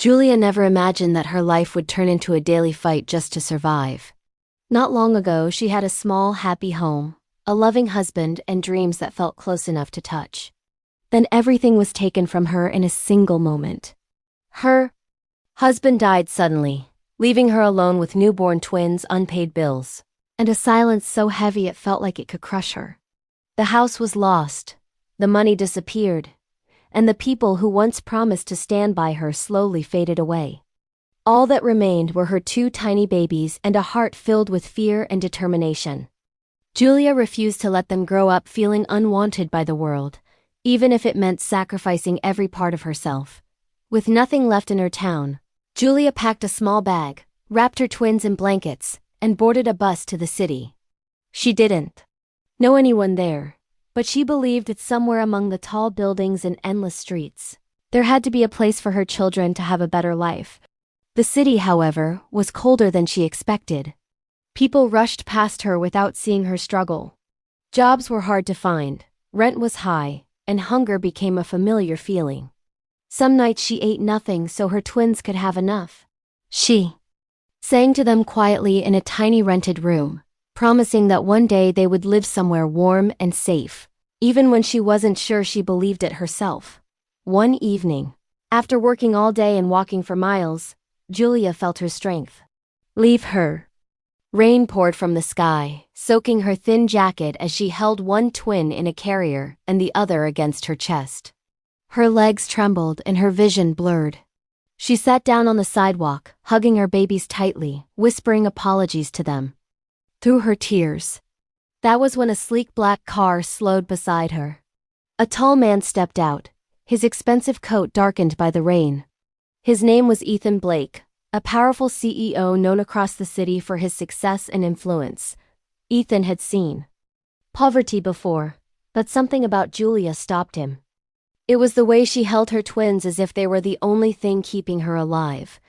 Julia never imagined that her life would turn into a daily fight just to survive. Not long ago, she had a small, happy home, a loving husband, and dreams that felt close enough to touch. Then everything was taken from her in a single moment. Her husband died suddenly, leaving her alone with newborn twins, unpaid bills, and a silence so heavy it felt like it could crush her. The house was lost, the money disappeared, and the people who once promised to stand by her slowly faded away. All that remained were her two tiny babies and a heart filled with fear and determination. Julia refused to let them grow up feeling unwanted by the world, even if it meant sacrificing every part of herself. With nothing left in her town, Julia packed a small bag, wrapped her twins in blankets, and boarded a bus to the city. She didn't know anyone there, but she believed that somewhere among the tall buildings and endless streets, there had to be a place for her children to have a better life. The city, however, was colder than she expected. People rushed past her without seeing her struggle. Jobs were hard to find, rent was high, and hunger became a familiar feeling. Some nights she ate nothing so her twins could have enough. She sang to them quietly in a tiny rented room, promising that one day they would live somewhere warm and safe, even when she wasn't sure she believed it herself. One evening, after working all day and walking for miles, Julia felt her strength leave her. Rain poured from the sky, soaking her thin jacket as she held one twin in a carrier and the other against her chest. Her legs trembled and her vision blurred. She sat down on the sidewalk, hugging her babies tightly, whispering apologies to them through her tears. That was when a sleek black car slowed beside her. A tall man stepped out, his expensive coat darkened by the rain. His name was Ethan Blake, a powerful CEO known across the city for his success and influence. Ethan had seen poverty before, but something about Julia stopped him. It was the way she held her twins as if they were the only thing keeping her alive.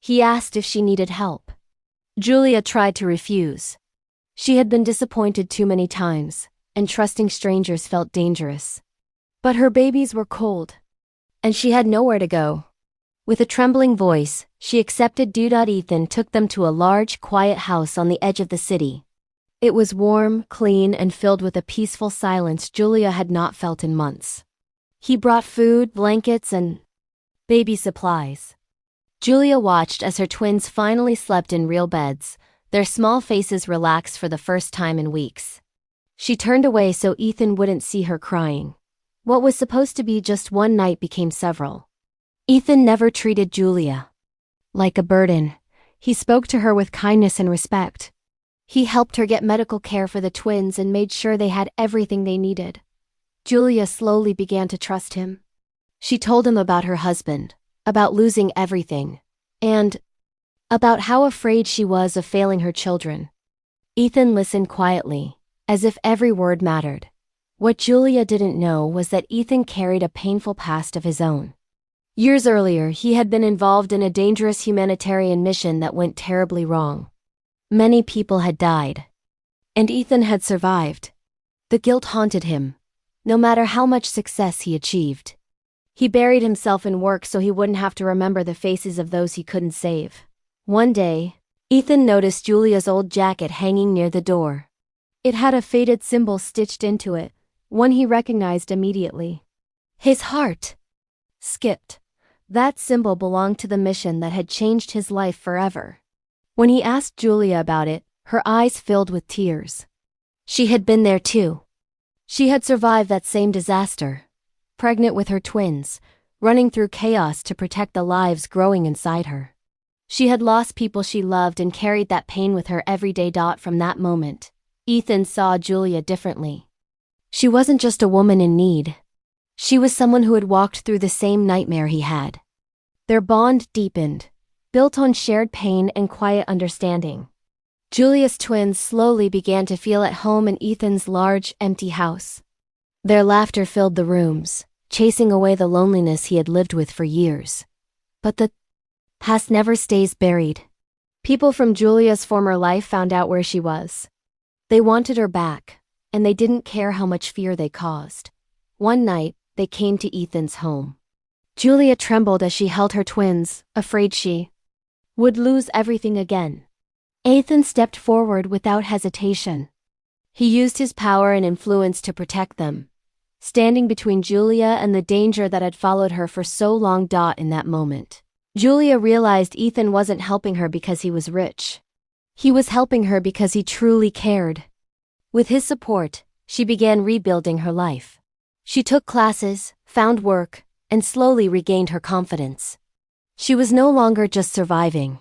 He asked if she needed help. Julia tried to refuse. She had been disappointed too many times, and trusting strangers felt dangerous. But her babies were cold, and she had nowhere to go. With a trembling voice, she accepted. Ethan took them to a large, quiet house on the edge of the city. It was warm, clean, and filled with a peaceful silence Julia had not felt in months. He brought food, blankets, and baby supplies. Julia watched as her twins finally slept in real beds, their small faces relaxed for the first time in weeks. She turned away so Ethan wouldn't see her crying. What was supposed to be just one night became several. Ethan never treated Julia like a burden. He spoke to her with kindness and respect. He helped her get medical care for the twins and made sure they had everything they needed. Julia slowly began to trust him. She told him about her husband, about losing everything, and about how afraid she was of failing her children. Ethan listened quietly, as if every word mattered. What Julia didn't know was that Ethan carried a painful past of his own. Years earlier, he had been involved in a dangerous humanitarian mission that went terribly wrong. Many people had died, and Ethan had survived. The guilt haunted him, no matter how much success he achieved. He buried himself in work so he wouldn't have to remember the faces of those he couldn't save. One day, Ethan noticed Julia's old jacket hanging near the door. It had a faded symbol stitched into it, one he recognized immediately. His heart skipped. That symbol belonged to the mission that had changed his life forever. When he asked Julia about it, her eyes filled with tears. She had been there too. She had survived that same disaster, pregnant with her twins, running through chaos to protect the lives growing inside her. She had lost people she loved and carried that pain with her every day. From that moment, Ethan saw Julia differently. She wasn't just a woman in need. She was someone who had walked through the same nightmare he had. Their bond deepened, built on shared pain and quiet understanding. Julia's twins slowly began to feel at home in Ethan's large, empty house. Their laughter filled the rooms, chasing away the loneliness he had lived with for years. But the past never stays buried. People from Julia's former life found out where she was. They wanted her back, and they didn't care how much fear they caused. One night, they came to Ethan's home. Julia trembled as she held her twins, afraid she would lose everything again. Ethan stepped forward without hesitation. He used his power and influence to protect them, standing between Julia and the danger that had followed her for so long. In that moment, Julia realized Ethan wasn't helping her because he was rich. He was helping her because he truly cared. With his support, she began rebuilding her life. She took classes, found work, and slowly regained her confidence. She was no longer just surviving.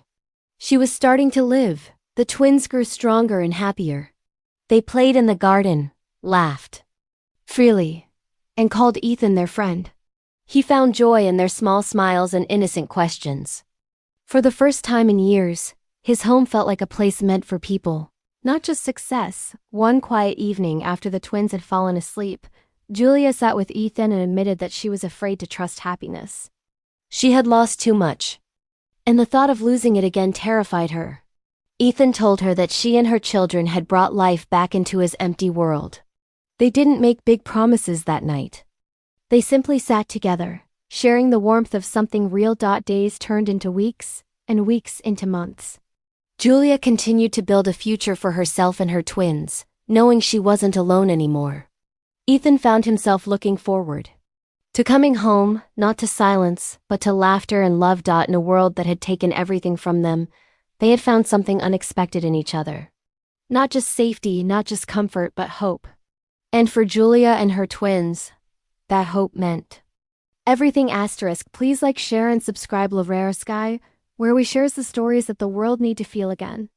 She was starting to live. The twins grew stronger and happier. They played in the garden, laughed freely, and called Ethan their friend. He found joy in their small smiles and innocent questions. For the first time in years, his home felt like a place meant for people, not just success. One quiet evening after the twins had fallen asleep, Julia sat with Ethan and admitted that she was afraid to trust happiness. She had lost too much, and the thought of losing it again terrified her. Ethan told her that she and her children had brought life back into his empty world. They didn't make big promises that night. They simply sat together, sharing the warmth of something real. Days turned into weeks, and weeks into months. Julia continued to build a future for herself and her twins, knowing she wasn't alone anymore. Ethan found himself looking forward to coming home, not to silence, but to laughter and love. In a world that had taken everything from them, they had found something unexpected in each other. Not just safety, not just comfort, but hope. And for Julia and her twins, that hope meant everything. Please like, share, and subscribe. Sky, where we shares the stories that the world need to feel again.